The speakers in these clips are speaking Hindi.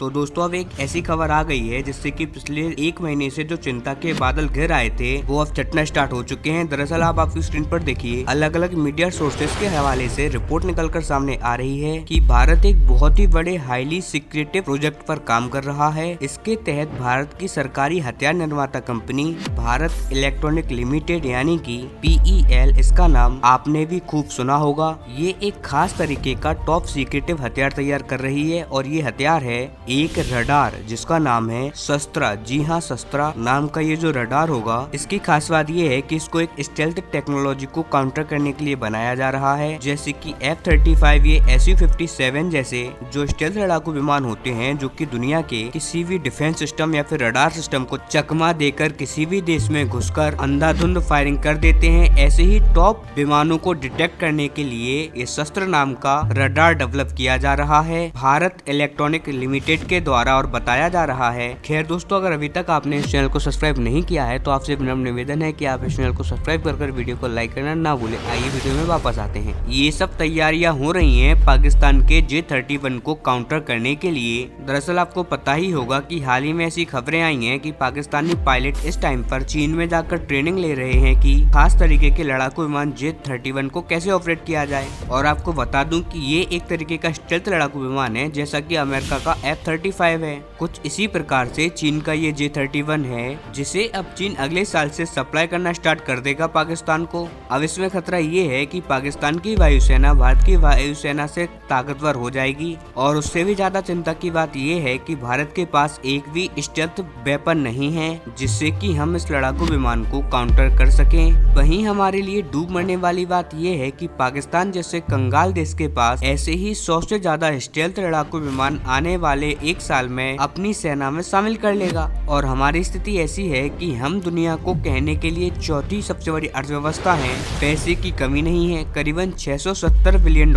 तो दोस्तों अब एक ऐसी खबर आ गई है जिससे कि पिछले एक महीने से जो चिंता के बादल घिर आए थे वो अब छटना स्टार्ट हो चुके हैं। दरअसल आप आपकी स्क्रीन पर देखिए, अलग अलग मीडिया सोर्सेज के हवाले से रिपोर्ट निकलकर सामने आ रही है कि भारत एक बहुत ही बड़े हाईली सीक्रेटिव प्रोजेक्ट पर काम कर रहा है। इसके तहत भारत की सरकारी हथियार निर्माता कंपनी भारत इलेक्ट्रॉनिक लिमिटेड यानी कि PEL, इसका नाम आपने भी खूब सुना होगा। ये एक खास तरीके का टॉप सीक्रेटिव हथियार तैयार कर रही है और ये हथियार है एक रडार जिसका नाम है शस्त्रा। जी हाँ, शस्त्रा नाम का ये जो रडार होगा, इसकी खास बात ये है कि इसको एक स्टेल्थ टेक्नोलॉजी को काउंटर करने के लिए बनाया जा रहा है। जैसे कि F-35 ये Su-57 जैसे जो स्टेल्थ लड़ाकू विमान होते हैं जो कि दुनिया के किसी भी डिफेंस सिस्टम या फिर रडार सिस्टम को चकमा देकर किसी भी देश में घुसकर अंधाधुंध फायरिंग कर देते हैं, ऐसे ही टॉप विमानों को डिटेक्ट करने के लिए ये शस्त्र नाम का रडार डेवलप किया जा रहा है भारत इलेक्ट्रॉनिक लिमिटेड के द्वारा और बताया जा रहा है। खैर दोस्तों, अगर अभी तक आपने इस चैनल को सब्सक्राइब नहीं किया है तो आपसे विनम्र निवेदन है कि आप इस चैनल को सब्सक्राइब कर वीडियो को लाइक करना ना भूलें। आइए वीडियो में वापस आते हैं। ये सब तैयारियां हो रही हैं पाकिस्तान के J-31 को काउंटर करने के लिए। दरअसल आपको पता ही होगा कि हाल ही में ऐसी खबरें आई हैं कि पाकिस्तानी पायलट इस टाइम पर चीन में जाकर ट्रेनिंग ले रहे हैं कि खास तरीके के लड़ाकू विमान J-31 को कैसे ऑपरेट किया जाए। और आपको बता दूं कि ये एक तरीके का स्टेल्थ लड़ाकू विमान है जैसा कि अमेरिका का F-35 है। कुछ इसी प्रकार से चीन का ये J-31 है जिसे अब चीन अगले साल से सप्लाई करना स्टार्ट कर देगा पाकिस्तान को। अब इसमें खतरा ये है कि पाकिस्तान की वायुसेना भारत की वायुसेना से ताकतवर हो जाएगी और उससे भी ज्यादा चिंता की बात ये है कि भारत के पास एक भी स्टेल्थ वेपन नहीं है जिससे कि हम इस लड़ाकू विमान को काउंटर कर सकें। वहीं हमारे लिए डूब मरने वाली बात ये है कि पाकिस्तान जैसे कंगाल देश के पास ऐसे ही 100 से ज्यादा स्टेल्थ लड़ाकू विमान आने वाले एक साल में अपनी सेना में शामिल कर लेगा और हमारी स्थिति ऐसी है कि हम दुनिया को कहने के लिए चौथी सबसे बड़ी अर्थव्यवस्था हैं। पैसे की कमी नहीं है, करीबन $670 बिलियन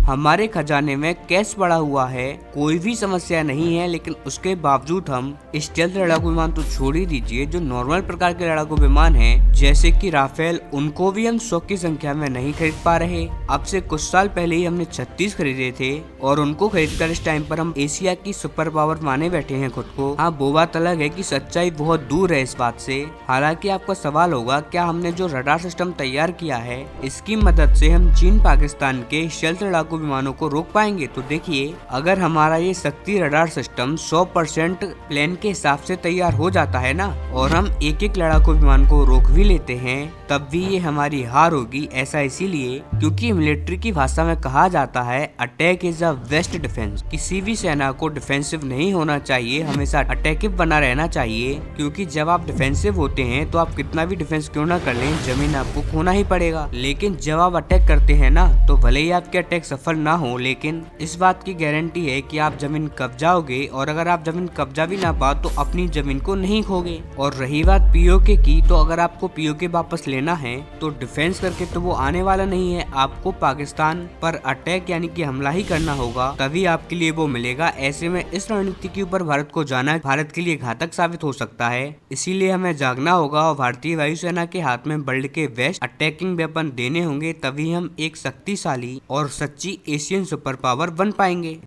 हमारे खजाने में कैश पड़ा हुआ है, कोई भी समस्या नहीं है। लेकिन उसके बावजूद हम स्टेल्थ लड़ाकू विमान तो छोड़ ही दीजिए, जो नॉर्मल प्रकार के लड़ाकू विमान हैं जैसे कि राफेल, उनको भी हम 100 की संख्या में नहीं खरीद पा रहे। अब से कुछ साल पहले ही हमने 36 खरीदे थे और उनको खरीदकर इस टाइम पर हम एशिया की सुपर पावर माने बैठे हैं खुद को। हाँ, वो बात अलग है कि सच्चाई बहुत दूर है इस बात से। हालांकि आपका सवाल होगा, क्या हमने जो रडार सिस्टम तैयार किया है इसकी मदद से हम चीन पाकिस्तान के स्टेल्थ लड़ाकू विमानों को रोक पाएंगे? तो देखिए, अगर हमारा ये शक्ति रडार सिस्टम 100% प्लान के हिसाब से तैयार हो जाता है ना और हम एक एक लड़ाकू विमान को रोक भी लेते हैं, तब भी ये हमारी हार होगी। ऐसा इसीलिए क्योंकि मिलिट्री की भाषा में कहा जाता है attack is a best defence. किसी भी सेना को डिफेंसिव नहीं होना चाहिए, हमेशा अटैकिव बना रहना चाहिए, क्योंकि जब आप डिफेंसिव होते हैं तो आप कितना भी डिफेंस क्यों ना कर लें, जमीन आपको खोना ही पड़ेगा। लेकिन जब आप अटैक करते हैं ना, तो भले ही आपके अटैक सफल ना हो, लेकिन इस बात की गारंटी है कि आप जमीन कब्जाओगे और अगर आप जमीन कब्जा भी ना पाओ तो अपनी जमीन को नहीं खोगे। और रही बात POK की, तो अगर आपको POK वापस लेना है तो डिफेंस करके तो वो आने वाला नहीं है, आपको पाकिस्तान पर अटैक यानी कि हमला ही करना होगा, तभी आपके लिए वो मिलेगा। ऐसे में इस रणनीति के ऊपर भारत को जाना भारत के लिए घातक साबित हो सकता है। इसीलिए हमें जागना होगा और भारतीय वायुसेना के हाथ में वर्ल्ड के बेस्ट अटैकिंग वेपन देने होंगे, तभी हम एक शक्तिशाली और सच्ची एशियन सुपर पावर बन पाएंगे।